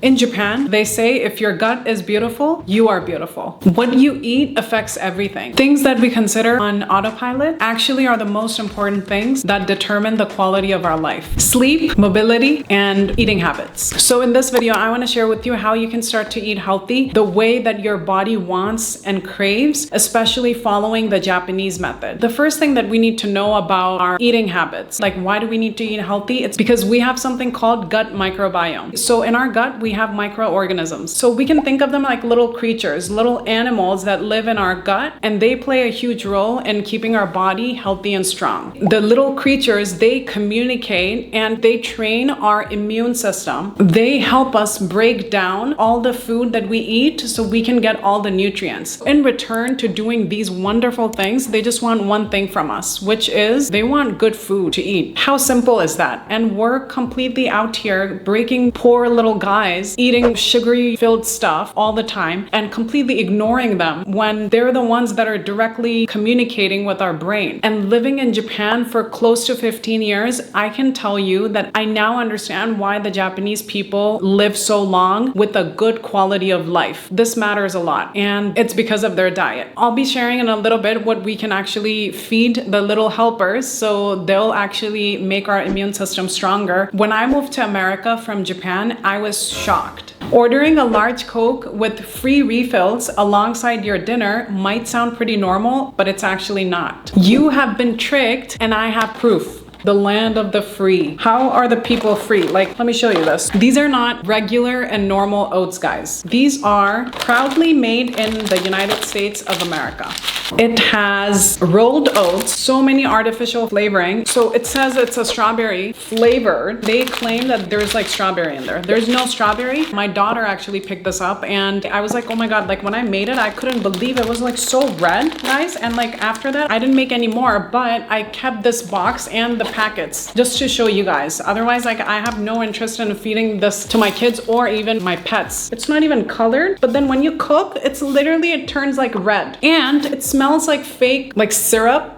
In Japan, they say if your gut is beautiful, you are beautiful. What you eat affects everything. Things that we consider on autopilot actually are the most important things that determine the quality of our life. Sleep, mobility, and eating habits. So in this video, I want to share with you how you can start to eat healthy the way that your body wants and craves, especially following the Japanese method. The first thing that we need to know about our eating habits, like why do we need to eat healthy? It's because we have something called gut microbiome. So in our gut, we have microorganisms. So we can think of them like little creatures, little animals that live in our gut, and they play a huge role in keeping our body healthy and strong. The little creatures, they communicate and they train our immune system. They help us break down all the food that we eat so we can get all the nutrients. In return to doing these wonderful things, they just want one thing from us, which is they want good food to eat. How simple is that? And we're completely out here breaking poor little guys, eating sugary filled stuff all the time and completely ignoring them when they're the ones that are directly communicating with our brain. And living in Japan for close to 15 years, I can tell you that I now understand why the Japanese people live so long with a good quality of life. This matters a lot, and it's because of their diet. I'll be sharing in a little bit what we can actually feed the little helpers so they'll actually make our immune system stronger. When I moved to America from Japan, I was shocked. Ordering a large Coke with free refills alongside your dinner might sound pretty normal, but it's actually not. You have been tricked, and I have proof. The land of the free. How are the people free? Like, let me show you this. These are not regular and normal oats, guys. These are proudly made in the United States of America. It has rolled oats, so many artificial flavoring. So it says it's a strawberry flavor. They claim that there's like strawberry in there. There's no strawberry. My daughter actually picked this up and I was like, oh my God, like when I made it, I couldn't believe it was like so red, guys. And like after that, I didn't make any more, but I kept this box and the packets just to show you guys. Otherwise, like I have no interest in feeding this to my kids or even my pets. It's not even colored, but then when you cook, it's literally, it turns like red and it smells like fake, like syrup,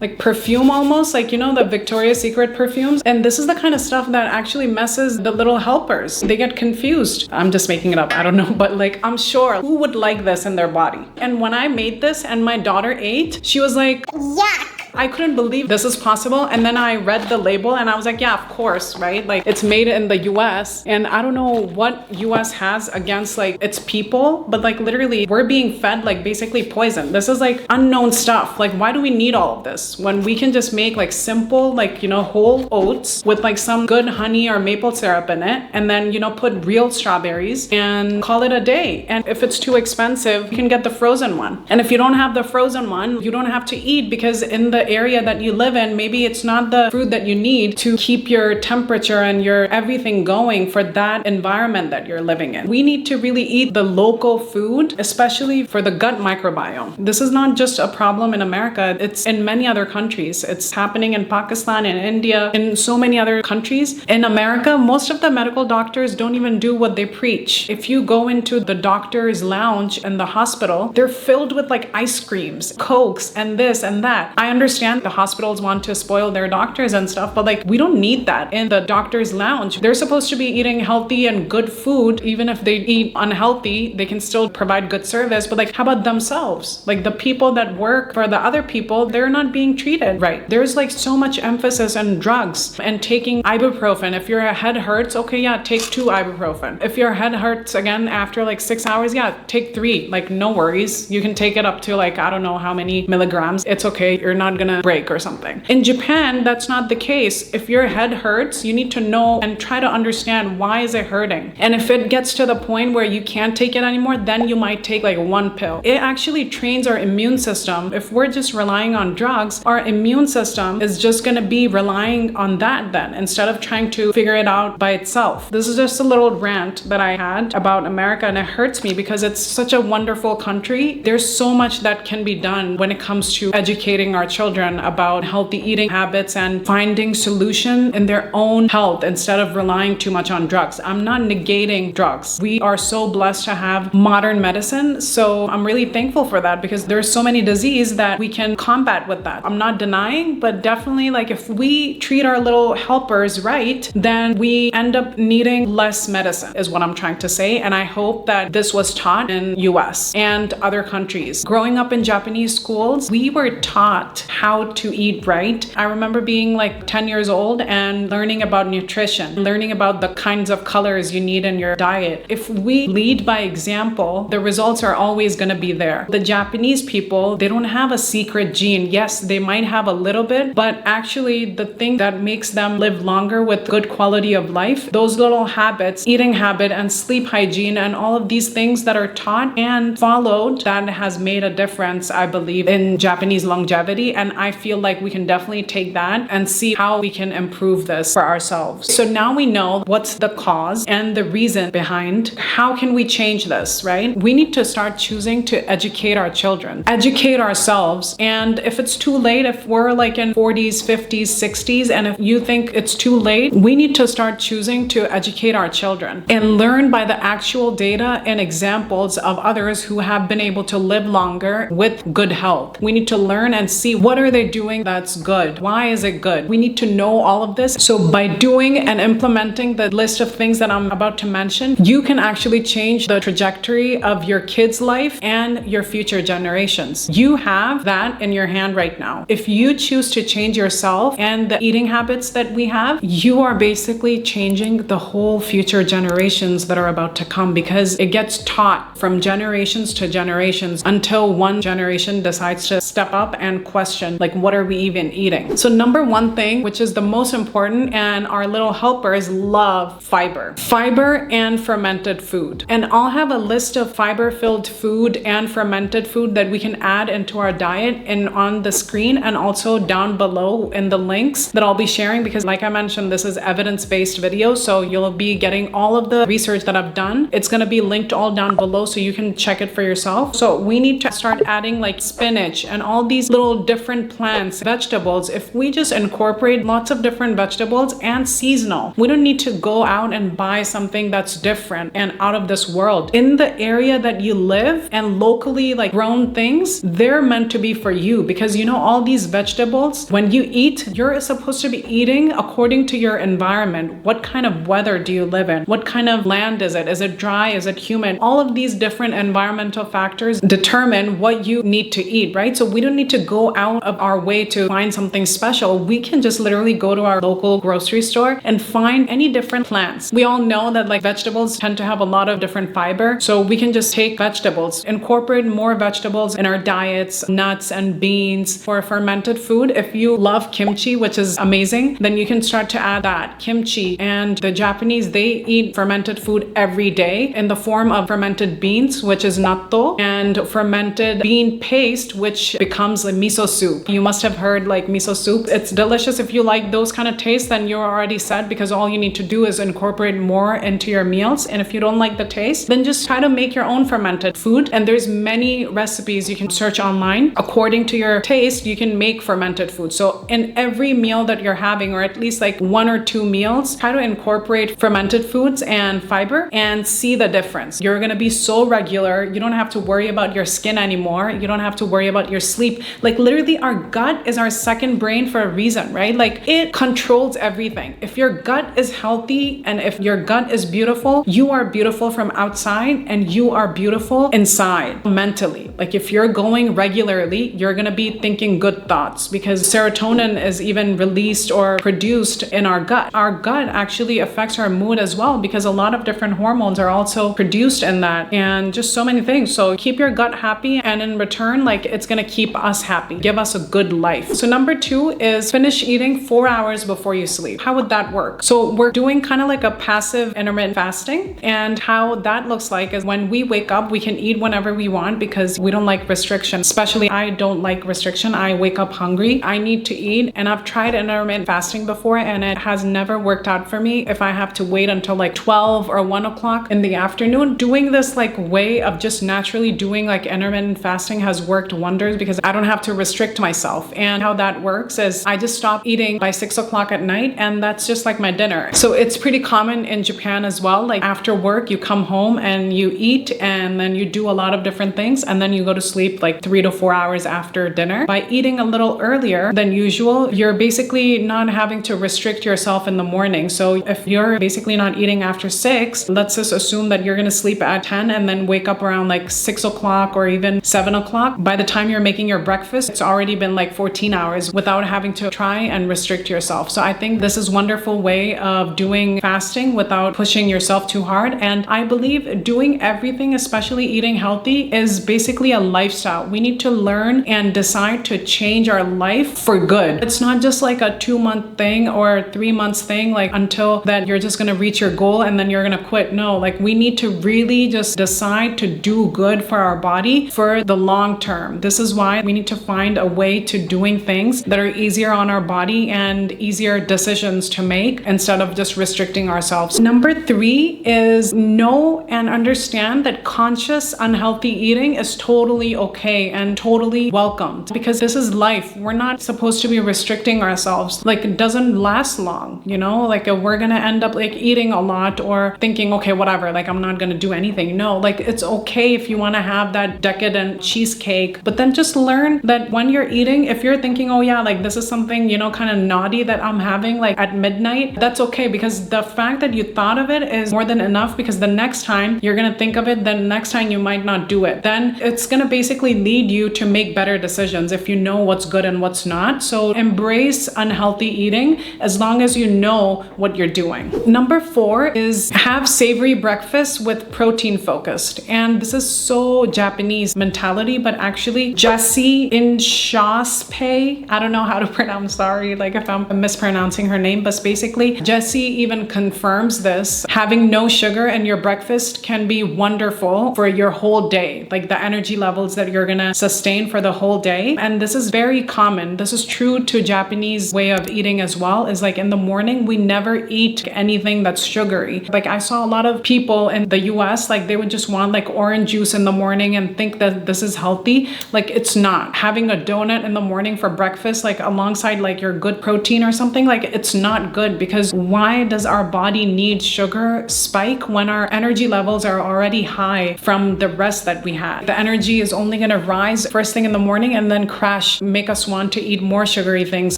like perfume almost, like, you know, the Victoria's Secret perfumes. And this is the kind of stuff that actually messes the little helpers. They get confused. I'm just making it up. I don't know. But like, I'm sure who would like this in their body? And when I made this and my daughter ate, she was like, yuck. I couldn't believe this is possible. And then I read the label and I was like, yeah, of course, right? Like it's made in the US and I don't know what US has against like its people, but like literally we're being fed like basically poison. This is like unknown stuff. Like why do we need all of this when we can just make like simple, like, you know, whole oats with like some good honey or maple syrup in it and then, you know, put real strawberries and call it a day. And if it's too expensive, you can get the frozen one. And if you don't have the frozen one, you don't have to eat because in the area that you live in, maybe it's not the food that you need to keep your temperature and your everything going for that environment that you're living in. We need to really eat the local food, especially for the gut microbiome. This is not just a problem in America, it's in many other countries. It's happening in Pakistan and India, in so many other countries. In America, most of the medical doctors don't even do what they preach. If you go into the doctor's lounge in the hospital, they're filled with like ice creams, Cokes, and this and that. I understand the hospitals want to spoil their doctors and stuff, but like we don't need that in the doctor's lounge. They're supposed to be eating healthy and good food. Even if they eat unhealthy, they can still provide good service. But like, how about themselves? Like the people that work for the other people, they're not being treated right. There's like so much emphasis on drugs and taking ibuprofen. If your head hurts, okay, yeah, take 2 ibuprofen. If your head hurts again after like 6 hours, yeah, take 3. Like no worries. You can take it up to like, I don't know how many milligrams. It's okay. You're not gonna break or something. In Japan, that's not the case. If your head hurts, you need to know and try to understand why is it hurting. And if it gets to the point where you can't take it anymore, then you might take like 1 pill. It actually trains our immune system. If we're just relying on drugs, our immune system is just gonna be relying on that then, instead of trying to figure it out by itself. This is just a little rant that I had about America, and it hurts me because it's such a wonderful country. There's so much that can be done when it comes to educating our children children about healthy eating habits and finding solution in their own health instead of relying too much on drugs. I'm not negating drugs. We are so blessed to have modern medicine. So I'm really thankful for that because there's so many diseases that we can combat with that. I'm not denying, but definitely like if we treat our little helpers right, then we end up needing less medicine is what I'm trying to say. And I hope that this was taught in US and other countries. Growing up in Japanese schools, we were taught how to eat right. I remember being like 10 years old and learning about nutrition, learning about the kinds of colors you need in your diet. If we lead by example, the results are always going to be there. The Japanese people, they don't have a secret gene. Yes, they might have a little bit, but actually the thing that makes them live longer with good quality of life, those little habits, eating habit and sleep hygiene and all of these things that are taught and followed, that has made a difference, I believe, in Japanese longevity. And I feel like we can definitely take that and see how we can improve this for ourselves. So now we know what's the cause and the reason behind. How can we change this, right? We need to start choosing to educate our children, educate ourselves. And if it's too late, if we're like in 40s, 50s, 60s, and if you think it's too late, we need to start choosing to educate our children and learn by the actual data and examples of others who have been able to live longer with good health. We need to learn and see what are they doing that's good? Why is it good? We need to know all of this. So by doing and implementing the list of things that I'm about to mention, you can actually change the trajectory of your kids' life and your future generations. You have that in your hand right now. If you choose to change yourself and the eating habits that we have, you are basically changing the whole future generations that are about to come, because it gets taught from generations to generations until one generation decides to step up and question, like, what are we even eating? So number one thing, which is the most important, and our little helpers love fiber and fermented food. And I'll have a list of fiber-filled food and fermented food that we can add into our diet and on the screen, and also down below in the links that I'll be sharing, because like I mentioned, this is evidence-based video, so you'll be getting all of the research that I've done. It's going to be linked all down below so you can check it for yourself. So we need to start adding like spinach and all these little different plants, vegetables. If we just incorporate lots of different vegetables and seasonal, we don't need to go out and buy something that's different and out of this world. In the area that you live and locally like grown things, they're meant to be for you, because you know all these vegetables, when you eat, you're supposed to be eating according to your environment. What kind of weather do you live in? What kind of land is it? Is it dry? Is it humid? All of these different environmental factors determine what you need to eat, right? So we don't need to go out of our way to find something special. We can just literally go to our local grocery store and find any different plants. We all know that like vegetables tend to have a lot of different fiber. So we can just take vegetables, incorporate more vegetables in our diets, nuts and beans. For fermented food, if you love kimchi, which is amazing, then you can start to add that kimchi. And the Japanese, they eat fermented food every day in the form of fermented beans, which is natto, and fermented bean paste, which becomes like miso soup. You must have heard like miso soup. It's delicious. If you like those kind of tastes, then you're already set, because all you need to do is incorporate more into your meals. And if you don't like the taste, then just try to make your own fermented food. And there's many recipes you can search online. According to your taste, you can make fermented food. So in every meal that you're having, or at least like 1 or 2 meals, try to incorporate fermented foods and fiber and see the difference. You're going to be so regular. You don't have to worry about your skin anymore. You don't have to worry about your sleep. Like literally our gut is our second brain for a reason, right? Like it controls everything. If your gut is healthy and if your gut is beautiful, you are beautiful from outside and you are beautiful inside mentally. Like if you're going regularly, you're going to be thinking good thoughts, because serotonin is even released or produced in our gut. Our gut actually affects our mood as well, because a lot of different hormones are also produced in that, and just so many things. So keep your gut happy, and in return, like it's going to keep us happy, give us a good life. So number 2 is finish eating 4 hours before you sleep. How would that work? So we're doing kind of like a passive intermittent fasting, and how that looks like is when we wake up, we can eat whenever we want, because we don't like restriction. Especially I don't like restriction. I wake up hungry. I need to eat, and I've tried intermittent fasting before and it has never worked out for me. If I have to wait until like 12 or 1 o'clock in the afternoon, doing this like way of just naturally doing like intermittent fasting has worked wonders, because I don't have to restrict restrict myself. And how that works is I just stop eating by 6 o'clock at night, and that's just like my dinner. So it's pretty common in Japan as well. Like after work, you come home and you eat, and then you do a lot of different things, and then you go to sleep like 3 to 4 hours after dinner. By eating a little earlier than usual, you're basically not having to restrict yourself in the morning. So if you're basically not eating after 6, let's just assume that you're going to sleep at 10 and then wake up around like 6 o'clock or even 7 o'clock. By the time you're making your breakfast, it's already been like 14 hours without having to try and restrict yourself. So I think this is a wonderful way of doing fasting without pushing yourself too hard. And I believe doing everything, especially eating healthy, is basically a lifestyle. We need to learn and decide to change our life for good. It's not just like a 2-month thing or 3 months thing, like until that you're just going to reach your goal and then you're going to quit. No, like we need to really just decide to do good for our body for the long term. This is why we need to find a way to doing things that are easier on our body and easier decisions to make instead of just restricting ourselves. Number 3 is know and understand that conscious unhealthy eating is totally okay and totally welcomed, because this is life. We're not supposed to be restricting ourselves. Like it doesn't last long, you know, like we're gonna end up like eating a lot or thinking, okay, whatever, like I'm not gonna do anything. No, like it's okay if you want to have that decadent cheesecake, but then just learn that when you're eating, if you're thinking, oh yeah, like this is something, you know, kind of naughty that I'm having like at midnight, that's okay, because the fact that you thought of it is more than enough, because the next time you're gonna think of it, then next time you might not do it. Then it's gonna basically lead you to make better decisions if you know what's good and what's not. So embrace unhealthy eating as long as you know what you're doing. Number 4 is have savory breakfast with protein focused. And this is so Japanese mentality, but actually Jessie Inshaspe, I don't know how to pronounce, sorry, like if I'm mispronouncing her name, but basically Jessie even confirms this. Having no sugar in your breakfast can be wonderful for your whole day, like the energy levels that you're gonna sustain for the whole day. And this is very common. This is true to Japanese way of eating as well, is like in the morning, we never eat anything that's sugary. Like I saw a lot of people in the US, like they would just want like orange juice in the morning and think that this is healthy. Like it's not. Having a donut in the morning for breakfast, like alongside like your good protein or something, like it's not good, because why does our body need sugar spike when our energy levels are already high from the rest that we had? The energy is only going to rise first thing in the morning and then crash, make us want to eat more sugary things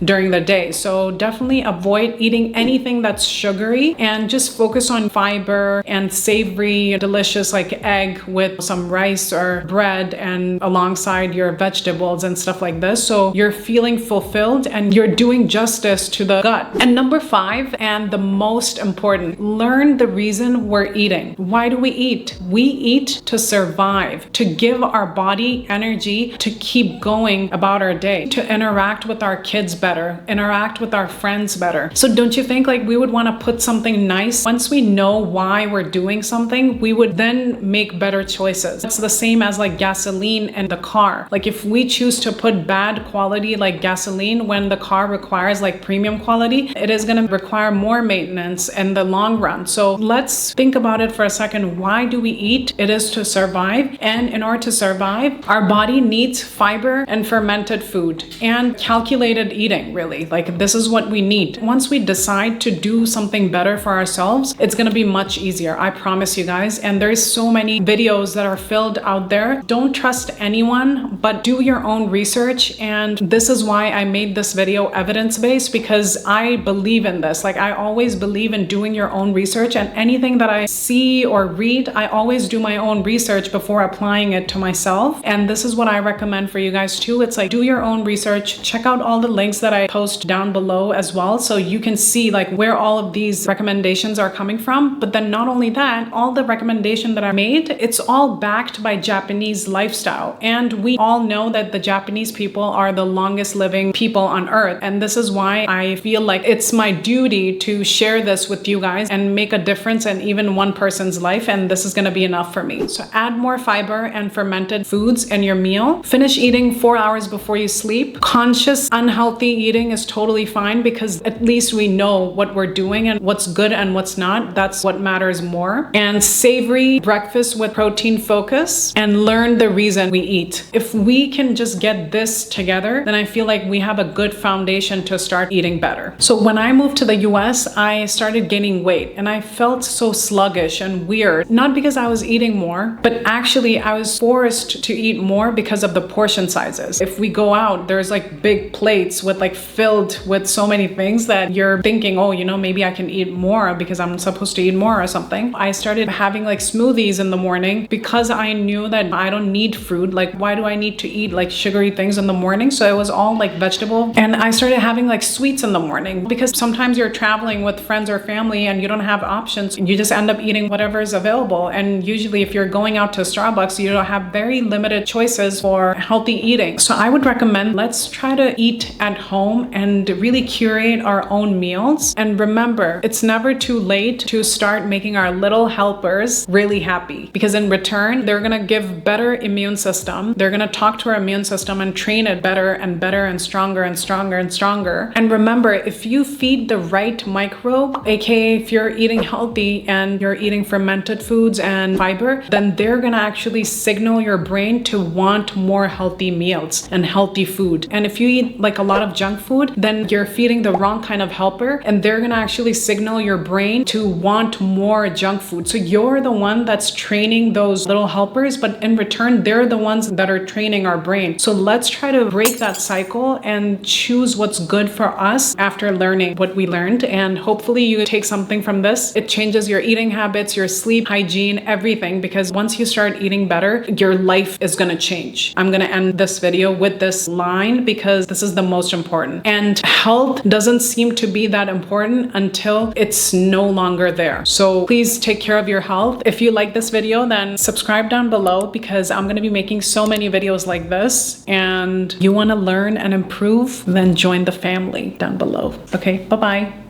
during the day. So definitely avoid eating anything that's sugary and just focus on fiber and savory, delicious like egg with some rice or bread and alongside your vegetables and stuff like this. So you're feeling fulfilled and you're doing justice to the gut. And number 5, and the most important, learn the reason we're eating. Why do we eat? We eat to survive, to give our body energy to keep going about our day, to interact with our kids better, interact with our friends better. So don't you think like we would want to put something nice? Once we know why we're doing something, we would then make better choices. It's the same as like gasoline in the car. Like if we choose to put bad quality like gasoline when the car requires like premium quality, it is going to require more maintenance in the long run. So let's think about it for a second. Why do we eat? It is to survive. And in order to survive, our body needs fiber and fermented food and calculated eating, really. Like this is what we need. Once we decide to do something better for ourselves, it's going to be much easier. I promise you guys. And there's so many videos that are filled out there. Don't trust anyone, but do your own research. And this is why I made this video evidence-based, because I believe in this. Like I always believe in doing your own research, and anything that I see or read, I always do my own research before applying it to myself. And this is what I recommend for you guys too. It's like do your own research, check out all the links that I post down below as well, so you can see like where all of these recommendations are coming from. But then not only that, all the recommendation that I made, it's all backed by Japanese lifestyle. And we all know that the Japanese people are the longest living people on earth. And this is why I feel like it's my duty to share this with you guys and make a difference in even one person's life. And this is going to be enough for me. So add more fiber and fermented foods in your meal. Finish eating 4 hours before you sleep. Conscious unhealthy eating is totally fine, because at least we know what we're doing and what's good and what's not. That's what matters more. And savory breakfast with protein focus, and learn the reason we eat. If we can just get this this together, then I feel like we have a good foundation to start eating better. So when I moved to the US, I started gaining weight and I felt so sluggish and weird, not because I was eating more, but actually I was forced to eat more because of the portion sizes. If we go out, there's like big plates with like filled with so many things that you're thinking, oh, you know, maybe I can eat more because I'm supposed to eat more or something. I started having like smoothies in the morning because I knew that I don't need fruit. Like, why do I need to eat like sugary things in the morning? So it was all like vegetable. And I started having like sweets in the morning because sometimes you're traveling with friends or family and you don't have options. You just end up eating whatever is available. And usually if you're going out to Starbucks, you don't have very limited choices for healthy eating. So I would recommend, let's try to eat at home and really curate our own meals. And remember, it's never too late to start making our little helpers really happy, because in return, they're gonna give better immune system. They're gonna talk to our immune system and train it better and better and stronger and stronger and stronger. And remember, if you feed the right microbe, aka if you're eating healthy and you're eating fermented foods and fiber, then they're gonna actually signal your brain to want more healthy meals and healthy food. And if you eat like a lot of junk food, then you're feeding the wrong kind of helper and they're gonna actually signal your brain to want more junk food. So you're the one that's training those little helpers, but in return, they're the ones that are training our brain. So let's try to break that cycle and choose what's good for us after learning what we learned. And hopefully you take something from this. It changes your eating habits, your sleep hygiene, everything, because once you start eating better, your life is gonna change. I'm gonna end this video with this line because this is the most important. And health doesn't seem to be that important until it's no longer there. So please take care of your health. If you like this video, then subscribe down below because I'm gonna be making so many videos like this. And you wanna learn and improve, then join the family down below. Okay, bye-bye.